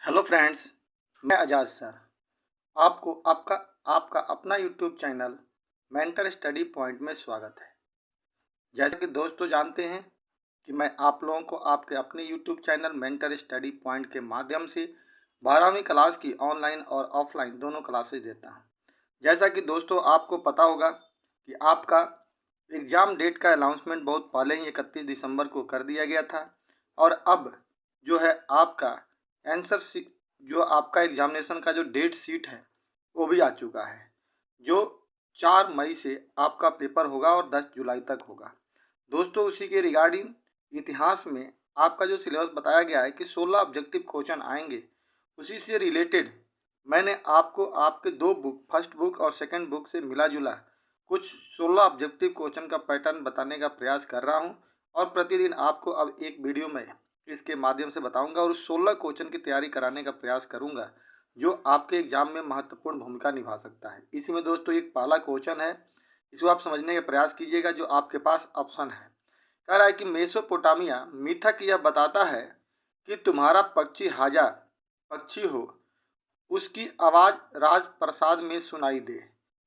Hello friends, मैं आजाद sir. आपको आपका आपका अपना YouTube channel mentor study point में स्वागत है। जैसे कि दोस्तों जानते हैं कि मैं आप लोगों को आपके अपने YouTube channel mentor study point के माध्यम से 12वीं क्लास की ऑनलाइन और ऑफलाइन दोनों क्लासेज देता हूं। जैसा कि दोस्तों आपको पता होगा कि आपका एग्ज़ाम डेट का अनाउंसमेंट बहुत पहले ही 31 दिसंबर को कर दिया गया था और अब जो है आपका आंसर शीट, जो आपका एग्जामिनेशन का जो डेट शीट है वो भी आ चुका है, जो 4 मई से आपका पेपर होगा और 10 जुलाई तक होगा। दोस्तों उसी के रिगार्डिंग इतिहास में आपका जो सिलेबस बताया गया है कि 16 ऑब्जेक्टिव क्वेश्चन आएंगे, उसी से रिलेटेड मैंने आपको आपके दो बुक, फर्स्ट बुक और सेकंड बुक से मिला जुला कुछ 16 ऑब्जेक्टिव क्वेश्चन का पैटर्न बताने का प्रयास कर रहा हूं और प्रतिदिन आपको अब एक वीडियो में इसके माध्यम से बताऊंगा और 16 क्वेश्चन की तैयारी कराने का प्रयास करूंगा जो आपके एग्जाम में महत्वपूर्ण भूमिका निभा सकता है। इसी में दोस्तों एक पहला क्वेश्चन है, इसको आप समझने का प्रयास कीजिएगा। जो आपके पास ऑप्शन है, कह रहा है कि मेसोपोटामिया मिथक यह बताता है कि तुम्हारा पक्षी हाजा पक्षी हो, उसकी आवाज राजप्रसाद में सुनाई दे।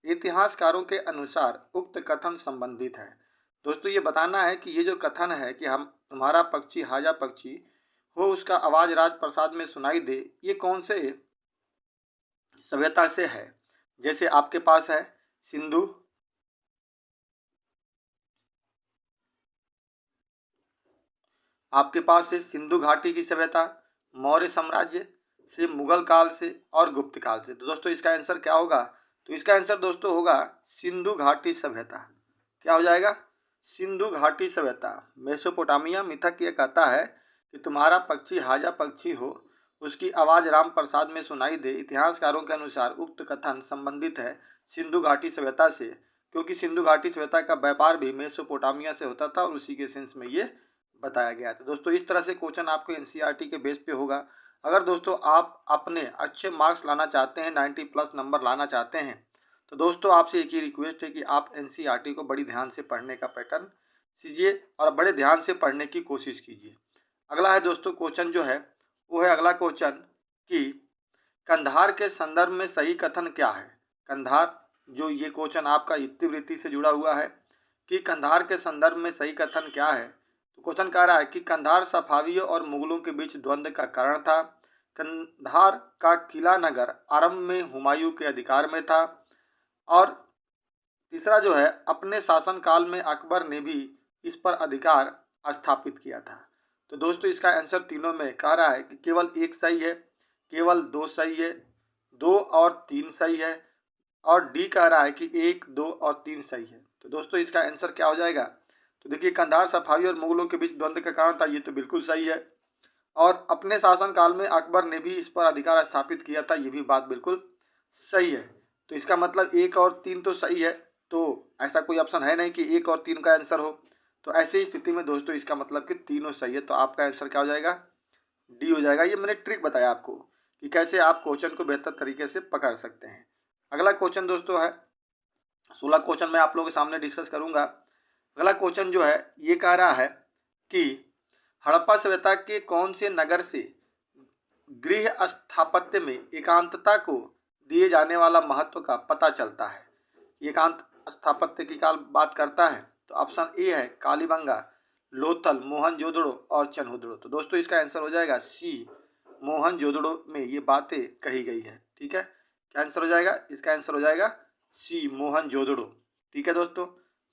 इतिहासकारों के अनुसार उक्त कथन संबंधित है। दोस्तों ये बताना है कि ये जो कथन है कि हम तुम्हारा पक्षी हाजा पक्षी हो, उसका आवाज राजप्रसाद में सुनाई दे, ये कौन से सभ्यता से है। जैसे आपके पास है सिंधु, आपके पास है सिंधु घाटी की सभ्यता, मौर्य साम्राज्य से, मुगल काल से और गुप्त काल से। तो दोस्तों इसका आंसर क्या होगा? तो इसका आंसर दोस्तों होगा सिंधु घाटी सभ्यता। क्या हो जाएगा? सिंधु घाटी सभ्यता। मेसोपोटामिया मिथक ये कहता है कि तुम्हारा पक्षी हाजा पक्षी हो, उसकी आवाज राम प्रसाद में सुनाई दे। इतिहासकारों के अनुसार उक्त कथन संबंधित है सिंधु घाटी सभ्यता से, क्योंकि सिंधु घाटी सभ्यता का व्यापार भी मेसोपोटामिया से होता था और उसी के सेंस में ये बताया गया था। दोस्तों इस तरह से क्वेश्चन आपको एनसीईआरटी के बेस पे होगा। अगर दोस्तों आप अपने अच्छे मार्क्स लाना चाहते हैं, 90 प्लस नंबर लाना चाहते हैं, तो दोस्तों आपसे एक ही रिक्वेस्ट है कि आप एनसीईआरटी को बड़ी ध्यान से पढ़ने का पैटर्न सीजिए और बड़े ध्यान से पढ़ने की कोशिश कीजिए। अगला है दोस्तों क्वेश्चन जो है वो है अगला क्वेश्चन कि कंधार के संदर्भ में सही कथन क्या है। कंधार, जो ये क्वेश्चन आपका इतिवृत्ति से जुड़ा हुआ है कि कंधार के संदर्भ में सही कथन क्या है। तो क्वेश्चन कह रहा है कि कंधार सफावियों और मुगलों के बीच द्वंद्व का कारण था। कंधार का किला नगर आरंभ में हुमायूं के अधिकार में था। और तीसरा जो है, अपने शासनकाल में अकबर ने भी इस पर अधिकार स्थापित किया था। तो दोस्तों इसका आंसर तीनों में कह रहा है कि केवल एक सही है, केवल दो सही है, 2 और 3 सही है, और डी कह रहा है कि 1, 2 और 3 सही है। तो दोस्तों इसका आंसर क्या हो जाएगा? तो देखिए, कंधार सफावी और मुगलों के बीच द्वंद्व का कारण था, ये तो बिल्कुल सही है। और अपने शासनकाल में अकबर ने भी इस पर अधिकार स्थापित किया था, ये भी बात बिल्कुल सही है। तो इसका मतलब 1 और 3 तो सही है, तो ऐसा कोई ऑप्शन है नहीं कि 1 और 3 का आंसर हो। तो ऐसी स्थिति में दोस्तों इसका मतलब कि तीनों सही है, तो आपका आंसर क्या हो जाएगा? डी हो जाएगा। ये मैंने ट्रिक बताया आपको कि कैसे आप क्वेश्चन को बेहतर तरीके से पकड़ सकते हैं। अगला क्वेश्चन दोस्तों है 16 क्वेश्चन मैं आप लोगों के सामने डिस्कस करूंगा। अगला क्वेश्चन जो है ये कह रहा है कि हड़प्पा सभ्यता के कौन से नगर से गृह स्थापत्य में एकांतता को दिए जाने वाला महत्व का पता चलता है। एकांत स्थापत्य की बात करता है तो ऑप्शन ए है कालीबंगा, लोथल, मोहनजोदड़ो और चनहुदड़ो। तो दोस्तों इसका आंसर हो जाएगा सी, मोहनजोदड़ो में ये बातें कही गई है। ठीक है, क्या आंसर हो जाएगा? इसका आंसर हो जाएगा सी, मोहनजोदड़ो। ठीक है दोस्तों,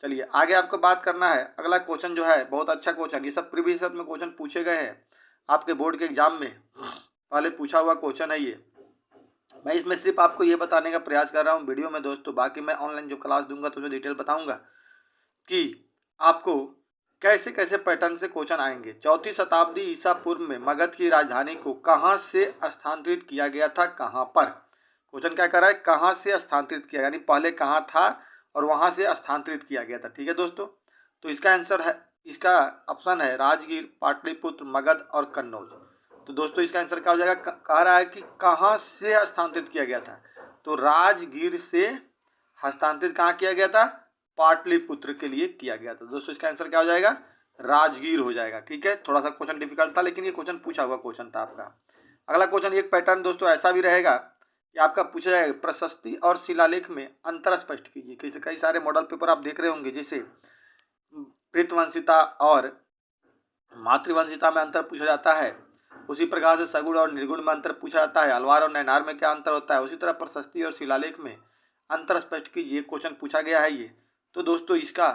चलिए आगे आपको बात करना है। अगला क्वेश्चन जो है बहुत अच्छा क्वेश्चन, ये सब प्रीवियस में क्वेश्चन पूछे गए हैं आपके बोर्ड के एग्जाम में, पहले पूछा हुआ क्वेश्चन है ये। मैं इसमें सिर्फ आपको ये बताने का प्रयास कर रहा हूँ वीडियो में दोस्तों, बाकी मैं ऑनलाइन जो क्लास दूंगा तो जो डिटेल बताऊंगा कि आपको कैसे कैसे पैटर्न से क्वेश्चन आएंगे। 4वीं शताब्दी ईसा पूर्व में मगध की राजधानी को कहाँ से स्थानांतरित किया गया था, कहाँ पर? क्वेश्चन क्या कर रहा है? कहाँ से स्थानांतरित किया, यानी पहले कहाँ था और वहाँ से स्थानांतरित किया गया था। ठीक है दोस्तों, तो इसका आंसर है, इसका ऑप्शन है राजगीर, पाटलिपुत्र, मगध और कन्नौज। तो दोस्तों इसका आंसर क्या हो जाएगा? कह रहा है कि कहाँ से हस्तांतरित किया गया था, तो राजगीर से हस्तांतरित कहाँ किया गया था? पाटलिपुत्र के लिए किया गया था। दोस्तों इसका आंसर क्या हो जाएगा? राजगीर हो जाएगा। ठीक है, थोड़ा सा क्वेश्चन डिफिकल्ट था लेकिन ये क्वेश्चन पूछा हुआ क्वेश्चन था आपका। अगला क्वेश्चन, एक पैटर्न दोस्तों ऐसा भी रहेगा कि आपका पूछा जाएगा प्रशस्ति और शिलालेख में अंतर स्पष्ट कीजिए। कई सारे मॉडल पेपर आप देख रहे होंगे, जैसे प्रीतवंशिता और मातृवंशिता में अंतर पूछा जाता है, उसी प्रकार से सगुण और निर्गुण में अंतर पूछा जाता है, अलवार और नैनार में क्या अंतर होता है, उसी तरह प्रशस्ति और शिलालेख में अंतर स्पष्ट कीजिए, क्वेश्चन पूछा गया है ये। तो दोस्तों इसका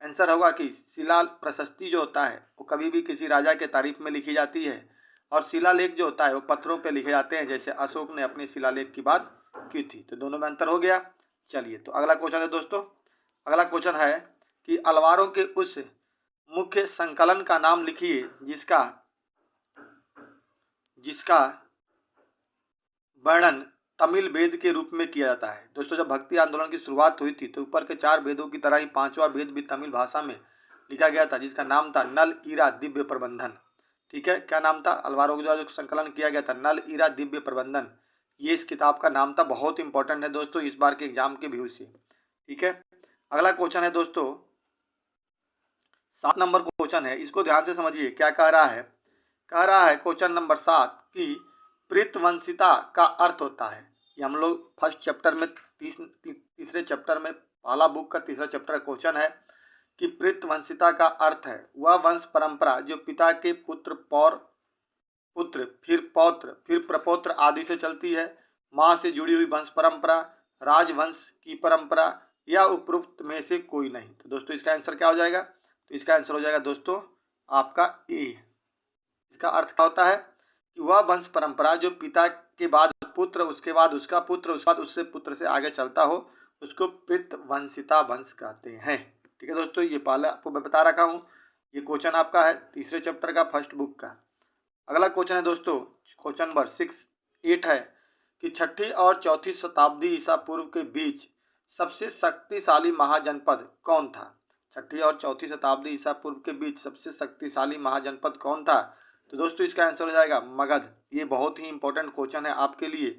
आंसर होगा कि शिला प्रशस्ति जो होता है वो कभी भी किसी राजा के तारीफ में लिखी जाती है, और शिलालेख जो होता है वो पत्थरों पे लिखे जाते हैं, जैसे अशोक ने अपने शिलालेख की बात की थी। तो दोनों में अंतर हो गया। चलिए, तो अगला क्वेश्चन है दोस्तों, अगला क्वेश्चन है कि अलवारों के उस मुख्य संकलन का नाम लिखिए जिसका वर्णन तमिल वेद के रूप में किया जाता है। दोस्तों जब भक्ति आंदोलन की शुरुआत हुई थी तो ऊपर के 4 वेदों की तरह ही 5वां वेद भी तमिल भाषा में लिखा गया था, जिसका नाम था नल ईरा दिव्य प्रबंधन। ठीक है, क्या नाम था? अलवारों का जो संकलन किया गया था नल ईरा दिव्य प्रबंधन, ये इस किताब का नाम था। बहुत इंपॉर्टेंट है दोस्तों इस बार के एग्जाम के व्यू से। ठीक है, अगला क्वेश्चन है दोस्तों 7 नंबर क्वेश्चन है, इसको ध्यान से समझिए क्या कह रहा है। कह रहा है क्वेश्चन नंबर 7 कि प्रीतवंशिता का अर्थ होता है। ये हम लोग फर्स्ट चैप्टर में तीसरे चैप्टर में पहला बुक का तीसरा चैप्टर का क्वेश्चन है कि प्रीतवंशिता का अर्थ है वह वंश परंपरा जो पिता के पुत्र पुत्र फिर पौत्र फिर प्रपौत्र आदि से चलती है, माँ से जुड़ी हुई वंश परंपरा, राजवंश की परंपरा या उपरोक्त में से कोई नहीं। तो दोस्तों इसका आंसर क्या हो जाएगा? तो इसका आंसर हो जाएगा दोस्तों आपका ए। इसका अर्थ क्या होता है कि वह वंश परंपरा जो पिता के बाद पुत्र, उसके बाद उसका पुत्र, उसके बाद उससे पुत्र से आगे चलता हो, उसको प्रीतवंशिता वंश कहते हैं। ठीक है दोस्तों, ये पहले आपको मैं बता रखा हूँ, ये क्वेश्चन आपका है तीसरे चैप्टर का फर्स्ट बुक का। अगला क्वेश्चन है दोस्तों क्वेश्चन नंबर 8 है कि 6ठी और 4ठी शताब्दी ईसा पूर्व के बीच सबसे शक्तिशाली महाजनपद कौन था? 6ठी और 4ठी शताब्दी ईसा पूर्व के बीच सबसे शक्तिशाली महाजनपद कौन था? तो दोस्तों इसका आंसर हो जाएगा मगध। ये बहुत ही इंपॉर्टेंट क्वेश्चन है आपके लिए,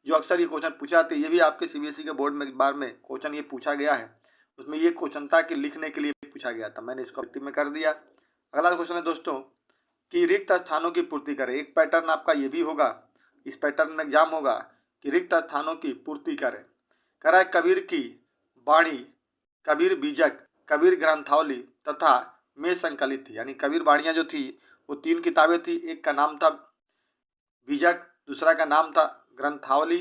जो अक्सर ये क्वेश्चन पूछा जाते हैं। ये भी आपके सीबीएसई के बोर्ड में एक बार में क्वेश्चन ये पूछा गया है, उसमें ये क्वेश्चन था कि लिखने के लिए पूछा गया था, मैंने इसको में कर दिया। अगला क्वेश्चन है दोस्तों कि रिक्त स्थानों की पूर्ति करें। एक पैटर्न आपका ये भी होगा, इस पैटर्न में एग्जाम होगा कि रिक्त स्थानों की पूर्ति करें। कह रहा है कबीर की वाणी, कबीर बीजक, कबीर ग्रंथावली तथा में संकलित थी। यानी कबीर वाणियां जो थी वो 3 किताबें थी, एक का नाम था बीजक, दूसरा का नाम था ग्रंथावली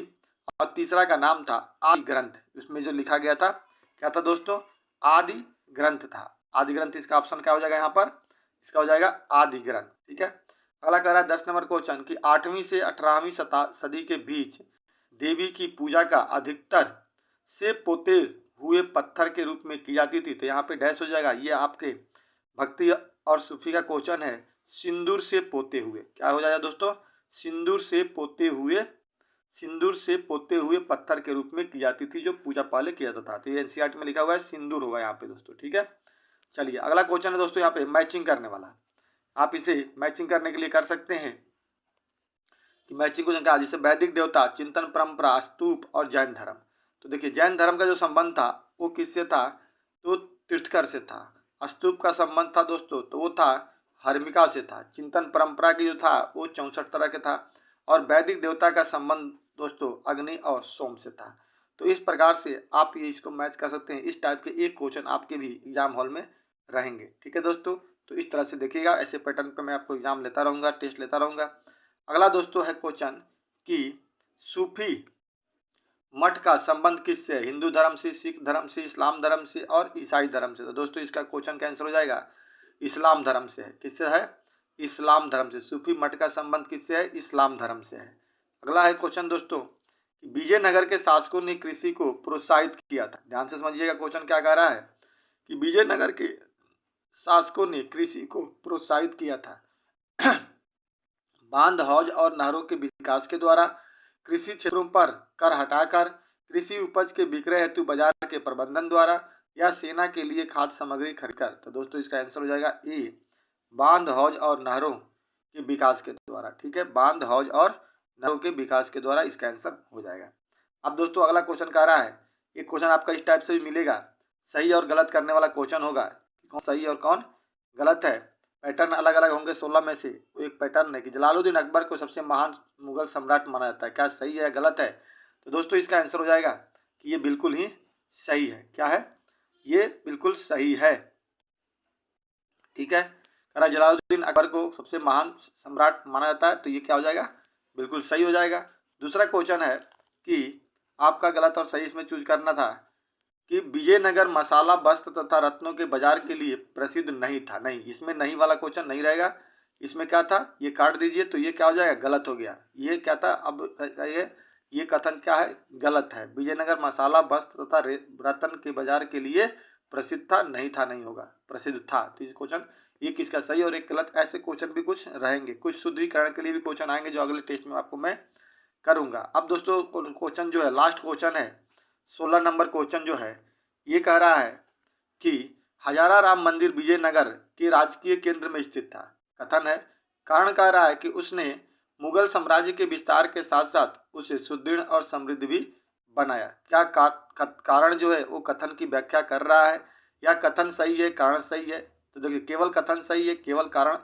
और तीसरा का नाम था आदि ग्रंथ। उसमें जो लिखा गया था क्या था दोस्तों? आदि ग्रंथ था। आदि ग्रंथ इसका ऑप्शन क्या हो जाएगा यहाँ पर? इसका हो जाएगा आदि ग्रंथ। ठीक है, अगला कह रहा है 10 नंबर क्वेश्चन कि 8वीं से 18वीं सदी के बीच देवी की पूजा का अधिकतर से पोते हुए पत्थर के रूप में की जाती थी। तो यहाँ पे डैश हो जाएगा, ये आपके भक्ति और सूफी का क्वेश्चन है, सिंदूर से पोते हुए। क्या हो जाएगा दोस्तों? सिंदूर से पोते हुए पत्थर के रूप में की जाती थी, जो पूजा पहले किया जाता था। तो ये एनसीईआरटी में लिखा हुआ है, सिंदूर होगा यहाँ पे दोस्तों। ठीक है, चलिए अगला क्वेश्चन है दोस्तों यहाँ पे मैचिंग करने वाला। आप इसे मैचिंग करने के लिए कर सकते हैं कि मैचिंग क्वेश्चन क्या, जैसे वैदिक देवता, चिंतन परंपरा, स्तूप और जैन धर्म। तो देखिए जैन धर्म का जो संबंध था वो किससे था? तो तीर्थकर से था। स्तूप का संबंध था दोस्तों तो वो था हर्मिका से था। चिंतन परंपरा की जो था वो 64 तरह के था, और वैदिक देवता का संबंध दोस्तों अग्नि और सोम से था। तो इस प्रकार से आप ये इसको मैच कर सकते हैं। इस टाइप के एक क्वेश्चन आपके भी एग्जाम हॉल में रहेंगे। ठीक है दोस्तों, तो इस तरह से देखिएगा, ऐसे पैटर्न पे मैं आपको एग्जाम लेता रहूँगा, टेस्ट लेता रहूँगा। अगला दोस्तों है क्वेश्चन कि सूफी मठ का संबंध किससे है? हिंदू धर्म से, सिख धर्म से, इस्लाम धर्म से और ईसाई धर्म से। तो दोस्तों इसका क्वेश्चन का आंसर हो जाएगा इस्लाम धर्म से है। किससे है? इस्लाम धर्म से। सूफी मठ का संबंध किससे है? इस्लाम धर्म से है। अगला है क्वेश्चन दोस्तों कि विजयनगर के शासकों ने कृषि को प्रोत्साहित किया था। ध्यान से समझिएगा क्वेश्चन क्या कह रहा है कि विजयनगर के शासकों ने कृषि को प्रोत्साहित किया था बांध, हौज और नहरों के विकास के द्वारा, कृषि क्षेत्रों पर कर हटाकर, कृषि उपज के विक्रय हेतु बाजार के प्रबंधन द्वारा, या सेना के लिए खाद्य सामग्री खरीदकर। तो दोस्तों इसका आंसर हो जाएगा ए, बांध, हौज और नहरों के विकास के द्वारा। ठीक है, बांध, हौज और नहरों के विकास के द्वारा इसका आंसर हो जाएगा। अब दोस्तों अगला क्वेश्चन कह रहा है, एक क्वेश्चन आपका इस टाइप से भी मिलेगा, सही और गलत करने वाला क्वेश्चन होगा, कौन सही और कौन गलत है। पैटर्न अलग अलग होंगे 16 में से, वो एक पैटर्न है कि जलालुद्दीन अकबर को सबसे महान मुगल सम्राट माना जाता है। क्या सही है गलत है? तो दोस्तों इसका आंसर हो जाएगा कि ये बिल्कुल ही सही है। क्या है? ये बिल्कुल सही है। ठीक है, करा जलालुद्दीन अकबर को सबसे महान सम्राट माना जाता है, तो ये क्या हो जाएगा? बिल्कुल सही हो जाएगा। दूसरा क्वेश्चन है कि आपका गलत और सही इसमें चूज करना था कि विजयनगर मसाला, वस्त्र तथा रत्नों के बाजार के लिए प्रसिद्ध नहीं था। नहीं, इसमें नहीं वाला क्वेश्चन नहीं रहेगा। इसमें क्या था? ये काट दीजिए, तो ये क्या हो जाएगा? गलत हो गया। ये क्या था? अब ये कथन क्या है? गलत है। विजयनगर मसाला, वस्त्र तथा रत्न के बाजार के लिए प्रसिद्ध था, नहीं था, नहीं होगा, प्रसिद्ध था। तो इस क्वेश्चन ये किसका सही और एक गलत, ऐसे क्वेश्चन भी कुछ रहेंगे। कुछ शुद्धिकरण के लिए भी क्वेश्चन आएंगे जो अगले टेस्ट में आपको मैं करूंगा। अब दोस्तों क्वेश्चन जो है, लास्ट क्वेश्चन है, 16 नंबर क्वेश्चन जो है, ये कह रहा है कि हजारा राम मंदिर विजयनगर के राजकीय केंद्र में स्थित था। कथन है, कारण कह रहा है कि उसने मुगल साम्राज्य के विस्तार के साथ साथ उसे सुदृढ़ और समृद्ध भी बनाया। क्या कारण जो है वो कथन की व्याख्या कर रहा है, या कथन सही है कारण सही है? तो देखिए, केवल कथन सही है, केवल कारण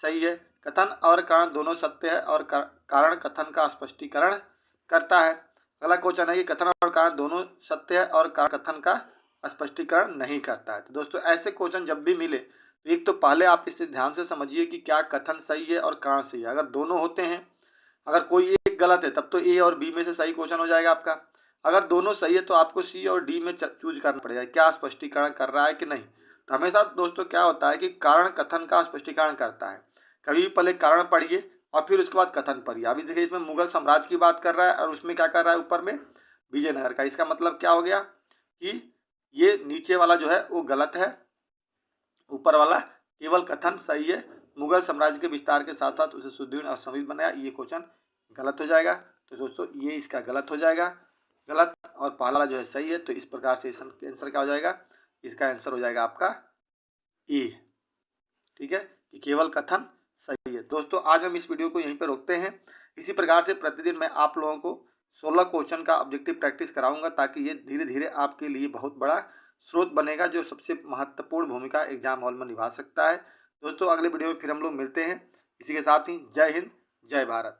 सही है। कथन और कारण दोनों सत्य है और कारण कथन का स्पष्टीकरण करता है। अगला क्वेश्चन है कि कथन और कारण दोनों सत्य है और कारण कथन का स्पष्टीकरण नहीं करता है। तो दोस्तों ऐसे क्वेश्चन जब भी मिले तो एक तो पहले आप इसे ध्यान से समझिए कि क्या कथन सही है और कारण सही है। अगर दोनों होते हैं, अगर कोई एक गलत है तब तो ए और बी में से सही क्वेश्चन हो जाएगा आपका। अगर दोनों सही है तो आपको सी और डी में चूज करना पड़ेगा, क्या स्पष्टीकरण कर रहा है कि नहीं। तो हमेशा दोस्तों क्या होता है कि कारण कथन का स्पष्टीकरण करता है। कभी भी पहले कारण पढ़िए और फिर उसके बाद कथन पढ़िए। अभी देखिए इसमें मुगल साम्राज्य की बात कर रहा है और उसमें क्या कर रहा है? ऊपर में विजयनगर का। इसका मतलब क्या हो गया कि ये नीचे वाला जो है वो गलत है, ऊपर वाला केवल कथन सही है। मुगल साम्राज्य के विस्तार के साथ साथ उसे सुदृढ़ और समृद्ध बनाया, ये क्वेश्चन गलत हो जाएगा। तो दोस्तों ये इसका गलत हो जाएगा, गलत, और पहला जो है सही है। तो इस प्रकार से आंसर क्या हो जाएगा? इसका आंसर हो जाएगा आपका ए। ठीक है, कि केवल कथन सही है। दोस्तों आज हम इस वीडियो को यहीं पर रोकते हैं। इसी प्रकार से प्रतिदिन मैं आप लोगों को 16 क्वेश्चन का ऑब्जेक्टिव प्रैक्टिस कराऊंगा, ताकि ये धीरे धीरे आपके लिए बहुत बड़ा स्रोत बनेगा जो सबसे महत्वपूर्ण भूमिका एग्जाम हॉल में निभा सकता है। दोस्तों अगले वीडियो में फिर हम लोग मिलते हैं। इसी के साथ ही जय हिंद, जय भारत।